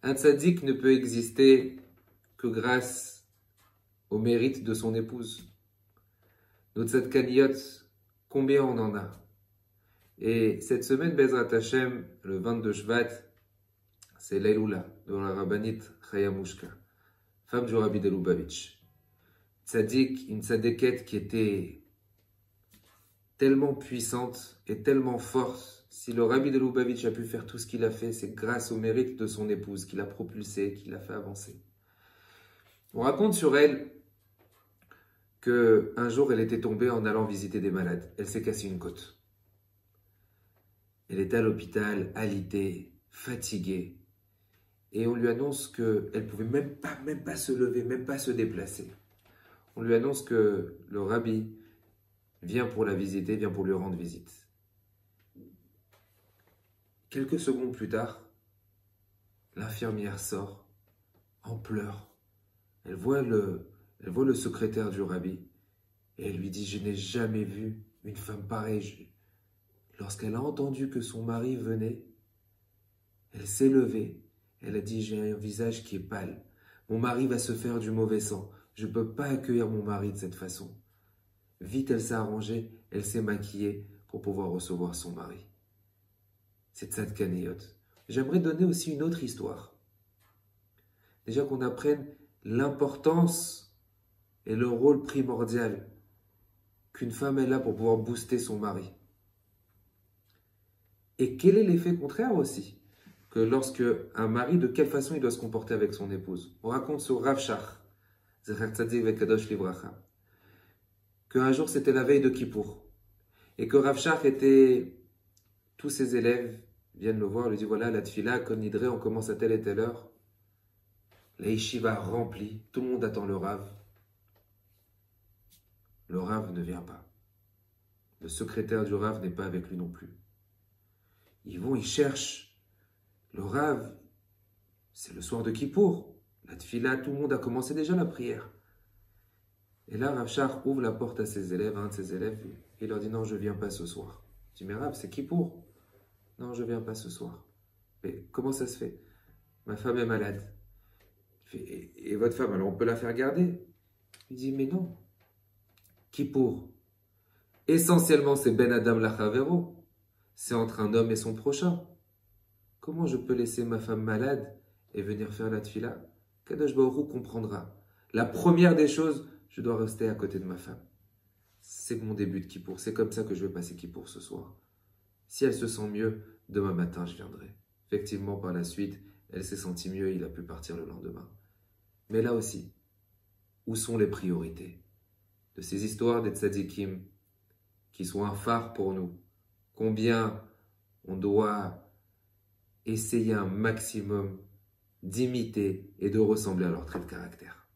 Un tzaddik ne peut exister que grâce au mérite de son épouse. Nos tzadkaniyot, combien on en a? Et cette semaine, Bezrat Hashem, le 22 Shvat, c'est l'Eloula de la rabbinite Chaya Mushka, femme du Rabbi de Lubavitch. Tzaddik, une tzaddiket qui était tellement puissante et tellement forte. Si le Rabbi de Lubavitch a pu faire tout ce qu'il a fait, c'est grâce au mérite de son épouse qui l'a propulsée, qui l'a fait avancer. On raconte sur elle qu'un jour, elle était tombée en allant visiter des malades. Elle s'est cassée une côte. Elle était à l'hôpital, alitée, fatiguée. Et on lui annonce qu'elle ne pouvait même pas se lever, même pas se déplacer. On lui annonce que le Rabbi vient pour la visiter, vient pour lui rendre visite. Quelques secondes plus tard, l'infirmière sort en pleurs. Elle voit le secrétaire du Rabbi et elle lui dit « Je n'ai jamais vu une femme pareille. » Lorsqu'elle a entendu que son mari venait, elle s'est levée. Elle a dit « J'ai un visage qui est pâle. Mon mari va se faire du mauvais sang. Je ne peux pas accueillir mon mari de cette façon. » Vite, elle s'est arrangée, elle s'est maquillée pour pouvoir recevoir son mari. C'est tzadkaniyot. J'aimerais donner aussi une autre histoire. Déjà qu'on apprenne l'importance et le rôle primordial qu'une femme est là pour pouvoir booster son mari. Et quel est l'effet contraire aussi? Que lorsque un mari, de quelle façon il doit se comporter avec son épouse? On raconte sur Rav Shach, Zecher Tzadik Vekadosh Livracha, qu'un jour c'était la veille de Kippour, et que Rav Shach était, tous ses élèves viennent le voir, lui disent voilà, la tfila, Kon Nidre, on commence à telle et telle heure. La yeshiva remplie, tout le monde attend le Rav. Le Rav ne vient pas. Le secrétaire du Rav n'est pas avec lui non plus. Ils vont, ils cherchent. Le Rav, c'est le soir de Kippour. La tfila, tout le monde a commencé déjà la prière. Et là, Rav Shach ouvre la porte à ses élèves, un de ses élèves, et il leur dit non, je ne viens pas ce soir. Il dit mais Rav, c'est Kippour. Non, je ne viens pas ce soir. Mais comment ça se fait? Ma femme est malade. Il fait, et votre femme, alors on peut la faire garder? Il dit, mais non. Kippour. Essentiellement, c'est Ben Adam Lachavero. C'est entre un homme et son prochain. Comment je peux laisser ma femme malade et venir faire la tfila? Kadosh Baruch Hu comprendra. La première des choses, je dois rester à côté de ma femme. C'est mon début de Kippour. C'est comme ça que je vais passer Kippour ce soir. Si elle se sent mieux, demain matin, je viendrai. Effectivement, par la suite, elle s'est sentie mieux et il a pu partir le lendemain. Mais là aussi, où sont les priorités de ces histoires des tzadikim qui sont un phare pour nous? Combien on doit essayer un maximum d'imiter et de ressembler à leur trait de caractère.